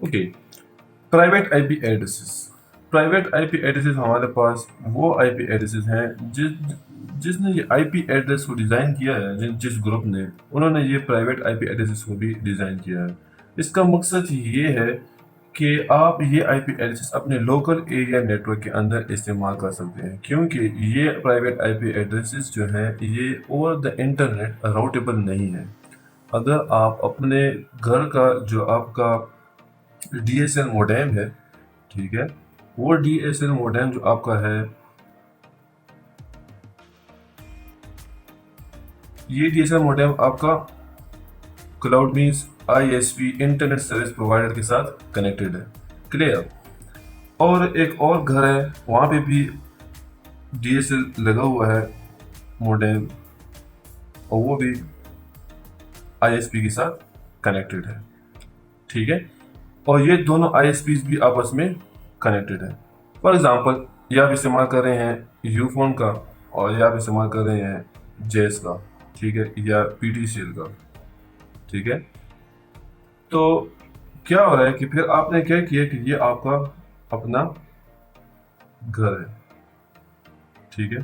Okay, private IP addresses. Private IP addresses हमारे पास वो IP addresses हैं जिसने ये आईपी एड्रेस को डिज़ाइन किया है, जिस ग्रुप ने, उन्होंने ये प्राइवेट आईपी एड्रेसेस को भी डिज़ाइन किया है। इसका मकसद ये है कि आप ये आईपी एड्रेसेस अपने लोकल एरिया नेटवर्क के अंदर इस्तेमाल कर सकते हैं, क्योंकि ये प्राइवेट आईपी एड्रेसेस जो है ये ओवर द इंटरनेट राउटेबल नहीं है। अगर आप अपने घर का जो आपका डीएसएल मोडेम है, ठीक है, वो डीएसएल मोडेम जो आपका है, ये डीएसएल मोडेम आपका cloud means ISP internet service provider के साथ कनेक्टेड है। क्लियर। और एक और घर है, वहाँ पे भी डीएसएल लगा हुआ है मोडेम, और वो भी आईएसपी के साथ कनेक्टेड है। ठीक है, और ये दोनों आईएसपीज भी आपस में कनेक्टेड है। फॉर एग्जांपल, ये आप इस्तेमाल कर रहे हैं यूफोन का, और ये आप इस्तेमाल कर रहे हैं जेस का, ठीक है, या पीटीसीएल का। ठीक है, तो क्या हो रहा है कि फिर आपने क्या किया कि ये आपका अपना घर है, ठीक है,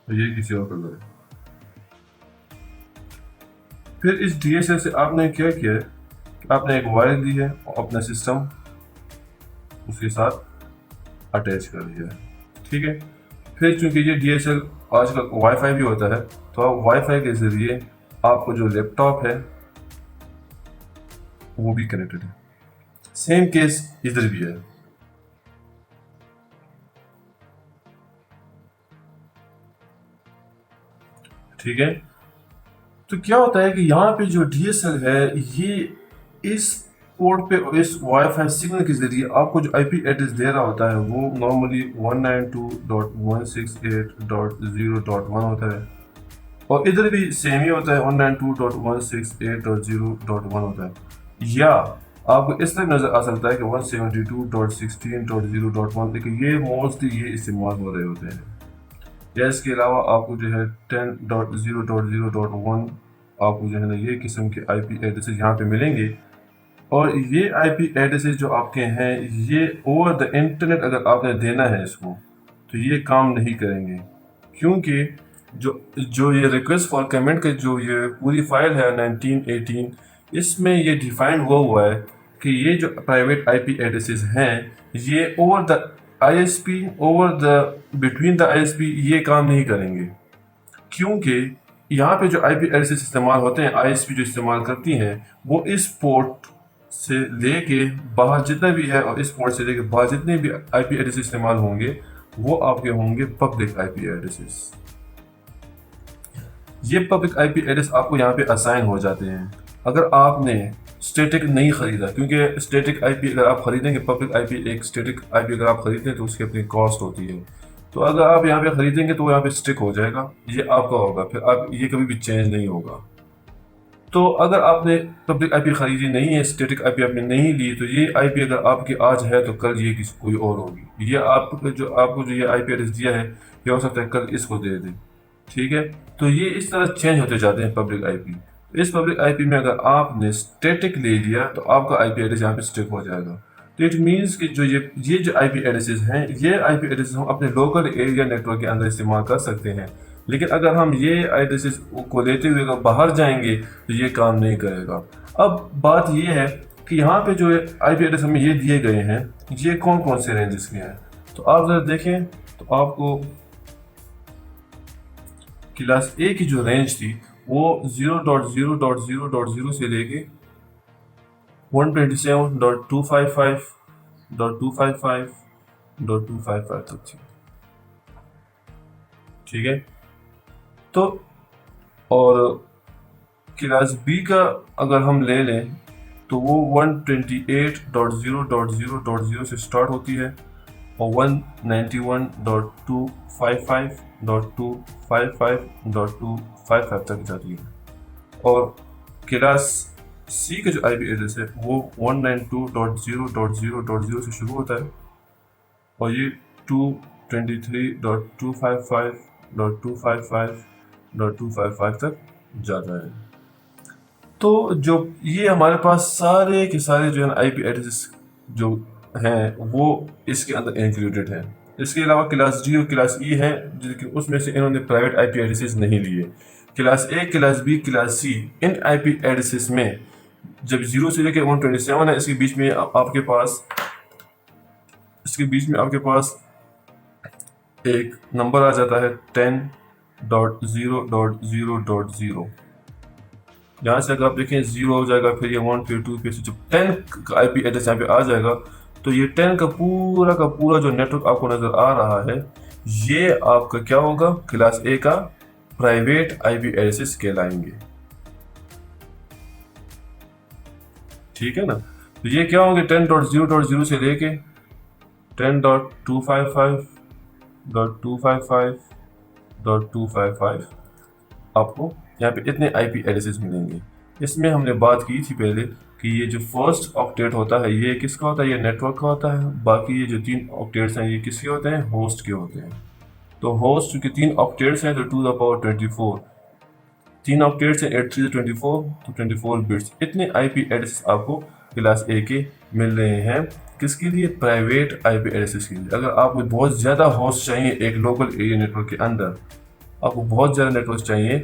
तो ये किसी और का घर है। फिर इस डीएसएल से आपने क्या किया है, आपने एक वायर ली है और अपना सिस्टम उसके साथ अटैच कर दिया है। ठीक है, फिर चूंकि ये डीएसएल आजकल वाईफाई भी होता है, तो आप वाईफाई के ज़रिए आपको जो लैपटॉप है वो भी कनेक्टेड है। सेम केस इधर भी है। ठीक है, तो क्या होता है कि यहाँ पे जो डीएसएल है ये इस पोर्ट पे इस वाईफाई सिग्नल के जरिए आपको जो आईपी एड्रेस दे रहा होता है वो नॉर्मली 192.168.0.1 होता है, और इधर भी सेम ही होता है, 192.168.0.1 होता है। या आपको इस तरह नज़र आ सकता है कि 172.16.0.1, लेकिन ये मोस्टली ये इस्तेमाल हो रहे होते हैं। या इसके अलावा आपको जो है 10.0.0.1 आपको जो है ना ये किस्म के आईपी एड्रेसेस यहाँ पे मिलेंगे। और ये आईपी एड्रेसेस जो आपके हैं ये ओवर द इंटरनेट अगर आपने देना है इसको, तो ये काम नहीं करेंगे, क्योंकि जो जो ये रिक्वेस्ट फॉर कमेंट का जो ये पूरी फाइल है 1918, इसमें ये डिफाइन हुआ है कि ये जो प्राइवेट आईपी एड्रेसेस हैं ये over the ISP, over the between the ISP ये काम नहीं करेंगे, क्योंकि यहाँ पे जो आईपी एड्रेसेस इस्तेमाल होते हैं, आईएसपी जो इस्तेमाल करती हैं, वो इस पोर्ट से लेके बाहर जितना भी है, और इस पोर्ट से लेके बाहर जितने भी आईपी एड्रेस इस्तेमाल होंगे वो आपके होंगे पब्लिक आईपी एड्रेसेस। ये पब्लिक आईपी एड्रेस आपको यहाँ पे असाइन हो जाते हैं अगर आपने स्टैटिक नहीं खरीदा, क्योंकि स्टैटिक आईपी अगर आप खरीदेंगे, पब्लिक आईपी एक स्टैटिक आईपी अगर आप खरीदें तो उसकी अपनी कॉस्ट होती है, तो अगर आप यहाँ पे खरीदेंगे तो यहाँ पे स्टिक हो जाएगा, ये आपका होगा, फिर आप ये कभी भी चेंज नहीं होगा। तो अगर आपने पब्लिक आईपी खरीदी नहीं है, स्टैटिक आईपी आपने नहीं ली, तो ये आईपी अगर आपकी आज है तो कल ये किसी कोई और होगी। ये आपको जो ये आईपी एड्रेस दिया है ये हो सकता है कल इसको दे दे। ठीक है, तो ये इस तरह चेंज होते जाते हैं पब्लिक आईपी। इस पब्लिक आईपी में अगर आपने स्टैटिक ले लिया तो आपका आईपी एड्रेस यहाँ पे स्टिक हो जाएगा। तो इट मीन्स कि जो ये जो आईपी एड्रेसेस हैं, ये आईपी एड्रेसेस हम अपने लोकल एरिया नेटवर्क के अंदर इस्तेमाल कर सकते हैं, लेकिन अगर हम ये एड्रेसेस को लेते हुए अगर बाहर जाएंगे तो ये काम नहीं करेगा। अब बात ये है कि यहाँ पे जो आईपी एड्रेस हमें ये दिए गए हैं ये कौन कौन से रेंजेस के हैं, तो आप जरा देखें तो आपको क्लास ए की जो रेंज थी वो 0.0.0.0 से लेके 127.255.255.255 तक थी। ठीक है, तो और क्लास बी का अगर हम ले लें तो वो 128.0.0.0 से स्टार्ट होती है और 191.255.255.255 तक जाती है। और क्लास सी का जो आईपी एड्रेस है वो 192.0.0.0 से शुरू होता है और ये 223.255.255.255 तक जाता है। तो तो जो ये हमारे पास सारे के सारे जो है आईपी एड्रेस जो हैं वो इसके अंदर इंक्लूडेड है। इसके अलावा क्लास डी और क्लास ई है, लेकिन उसमें से इन्होंने प्राइवेट आईपी एड्रेसेस नहीं लिए। Class A, class B, class C, इन आईपी एड्रेसेस में जब 0 से लेकर 127 है, इसके बीच में आपके पास एक नंबर आ जाता है 10.0.0.0। यहाँ से अगर आप देखें 0 हो जाएगा, फिर ये 1 फिर 2 फिर जब 10 का आईपी एड्रेस यहाँ पे आ जाएगा तो ये 10 का पूरा जो नेटवर्क आपको नजर आ रहा है ये आपका क्या होगा, क्लास ए का प्राइवेट आईपी एड्रेसेस कहलाएंगे। ठीक है ना। तो ये क्या होंगे, 10.0.0 से लेके 10.255.255.255 आपको यहाँ पे इतने आईपी एड्रेसेस मिलेंगे। इसमें हमने बात की थी पहले कि ये जो फर्स्ट ऑक्टेट होता है ये किसका होता है, ये नेटवर्क का होता है। बाकी ये जो 3 ऑक्टेट्स हैं ये किसके होते हैं, होस्ट के होते हैं। तो होस्ट चूंकि 3 ऑक्टेट्स हैं तो 2 3 ऑक्टेट्स हैं, 8 3 24, तो 24 बिट्स। इतने आईपी एड्रेस आपको क्लास ए के मिल रहे हैं। किसके लिए, प्राइवेट आईपी एड्रेसेस के लिए। अगर आपको बहुत ज़्यादा होस्ट चाहिए एक लोकल एरिया नेटवर्क के अंदर, आपको बहुत ज़्यादा नेटवर्क चाहिए,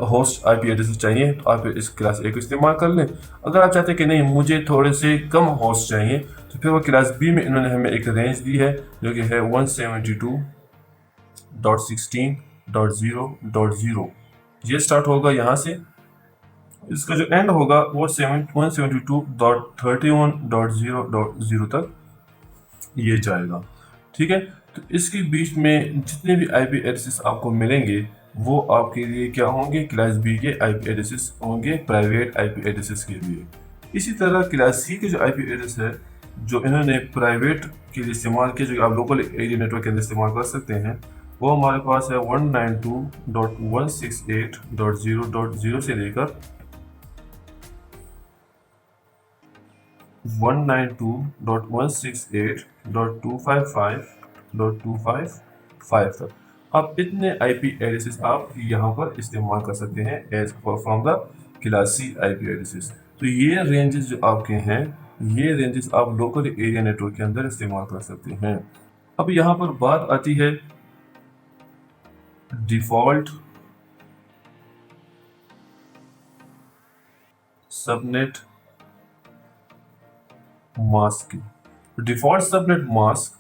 होस्ट आईपी एड्रेसेस चाहिए, तो आप इस क्लास ए को इस्तेमाल कर लें। अगर आप चाहते हैं कि नहीं मुझे थोड़े से कम होस्ट चाहिए तो फिर वो क्लास बी में इन्होंने हमें एक रेंज दी है जो कि है 172.16.0.0। ये स्टार्ट होगा यहाँ से, इसका जो एंड होगा वो 172.31.0.0 तक ये जाएगा। ठीक है। तो इसके बीच में जितने भी आईपी एड्रेसेस आपको मिलेंगे वो आपके लिए क्या होंगे, क्लास बी के आईपी एड्रेसेस होंगे, प्राइवेट आईपी एड्रेसेस के लिए। इसी तरह क्लास सी के जो आईपी एड्रेस है जो इन्होंने प्राइवेट के लिए इस्तेमाल किया, जो आप लोकल एरिया नेटवर्क के अंदर इस्तेमाल कर सकते हैं, वो हमारे पास है 192.168.0.0 से लेकर 192.168.255.255 तक। अब इतने आईपी एड्रेसेस आप यहाँ पर इस्तेमाल कर सकते हैं as from the class C IP addresses. तो ये रेंजेस जो आपके हैं ये रेंजेस आप लोकल एरिया नेटवर्क के अंदर इस्तेमाल कर सकते हैं। अब यहाँ पर बात आती है डिफॉल्ट सबनेट मास्क की। डिफॉल्ट सबनेट मास्क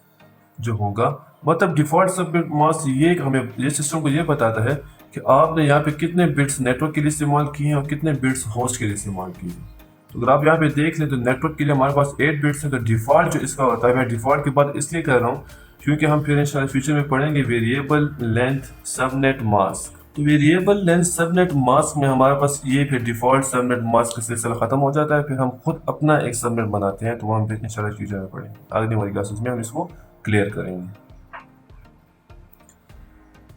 जो होगा, मतलब डिफॉल्ट सबनेट मास्क ये हमें ये सिस्टम को ये बताता है कि आपने यहाँ पे कितने बिट्स नेटवर्क के लिए इस्तेमाल किए हैं और कितने बिट्स होस्ट के लिए इस्तेमाल किए हैं। तो अगर आप यहाँ पे देख लें तो नेटवर्क के लिए हमारे पास 8 बिट्स है। तो डिफॉल्ट जो इसका होता है, मैं डिफॉल्ट की बात इसलिए कर रहा हूँ क्योंकि हम फिर इंशाल्लाह फ्यूचर में पढ़ेंगे वेरिएबल लेंथ सबनेट मास्क। तो वेरिएबल लेंथ सबनेट मास्क में हमारे पास ये फिर डिफॉल्ट सबनेट मास्क का सिलसिला खत्म हो जाता है, फिर हम खुद अपना एक सबनेट बनाते हैं। तो वो हम फिर इंशाल्लाह फ्यूचर में पढ़ेंगे, आगे वाली क्लासेस में हम इसको क्लियर करेंगे।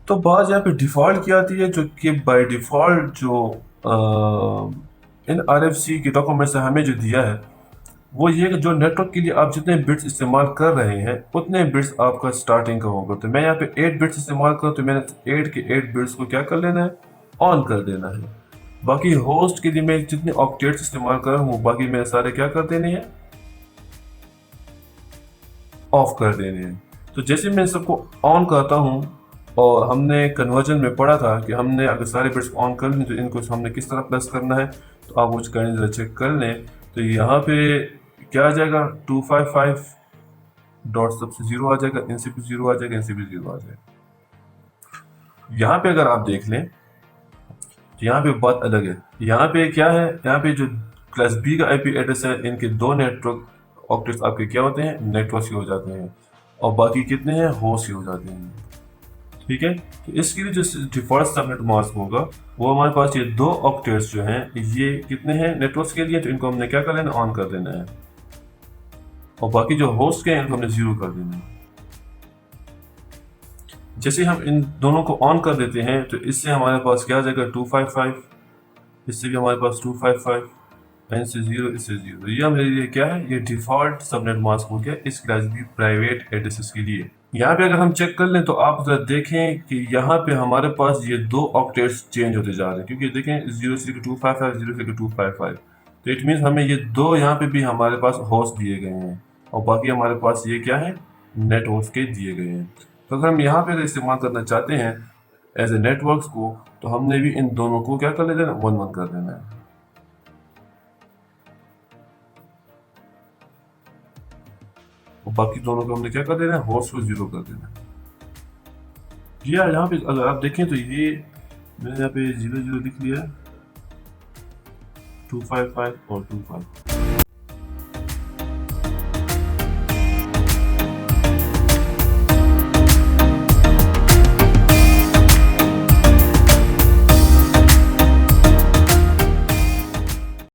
तो बात यहाँ पे डिफॉल्ट की आती है, जो कि बाय डिफॉल्ट जो इन RFC के डॉक्यूमेंट से हमें जो दिया है वो ये कि जो नेटवर्क के लिए आप जितने बिट्स इस्तेमाल कर रहे हैं उतने बिट्स आपका स्टार्टिंग का होगा। तो मैं यहाँ पे 8 बिट्स इस्तेमाल करूँ तो मैंने 8 के 8 बिट्स को क्या कर लेना है, ऑन कर देना है। बाकी होस्ट के लिए मैं जितने ऑक्टेट्स इस्तेमाल कर रहा हूँ बाकी मैंने सारे क्या कर देने हैं, ऑफ कर देने हैं। तो जैसे मैं सबको ऑन करता हूँ, और हमने कन्वर्जन में पढ़ा था कि हमने अगर सारे बिट्स ऑन कर लें तो इनको हमने किस तरह प्लस करना है, तो आप वो जरा चेक कर लें। तो यहाँ पे क्या आ जाएगा, 255 डॉट सबसे 0 आ जाएगा, इनसे भी 0 आ जाएगा, इनसे भी 0 आ जाएगा। यहाँ पे अगर आप देख लें तो यहाँ पे बात अलग है। यहाँ पे क्या है, यहाँ पे जो क्लास बी का आईपी एड्रेस है इनके 2 नेटवर्क ऑक्टेट्स आपके क्या होते हैं, नेटवर्क के हो जाते हैं, और बाकी कितने हैं, होस्ट के हो जाते हैं। ठीक है। तो इसके लिए जो डिफॉल्ट सबनेट मास्क होगा वो हमारे पास ये 2 ऑक्टेट्स जो हैं ये कितने हैं, नेटवर्क के लिए, तो इनको हमने क्या कर लेना, ऑन कर देना है, और बाकी जो होस्ट के हैं इनको हमने 0 कर देना है। जैसे हम इन दोनों को ऑन कर देते हैं तो इससे हमारे पास क्या आ जाएगा, 255, इससे भी हमारे पास 255, इनसे 0, इससे 0। ये मेरे लिए क्या है, ये डिफॉल्ट सबनेट मास्क हो गया इस क्लास बी प्राइवेट एड्रेसेस के लिए। यहाँ पे अगर हम चेक कर लें तो आप जरा देखें कि यहाँ पे हमारे पास ये दो ऑक्टेट्स चेंज होते जा रहे हैं, क्योंकि देखें 0 255 0 255, तो इट मीन्स हमें ये दो यहाँ पे भी हमारे पास होस्ट दिए गए हैं और बाकी हमारे पास ये क्या है, नेट होस्ट के दिए गए हैं। तो अगर हम यहाँ पे अगर इस्तेमाल करना चाहते हैं एज ए नेटवर्क्स को, तो हमने भी इन दोनों को क्या कर लेना, 1 1 कर देना है। और बाकी दोनों को हमने क्या कर देना है, होस्ट को 0 कर देना है। जी हाँ, यहाँ पे अगर आप देखें तो ये मैंने यहाँ पे 0 0 लिख लिया, 255 और 25।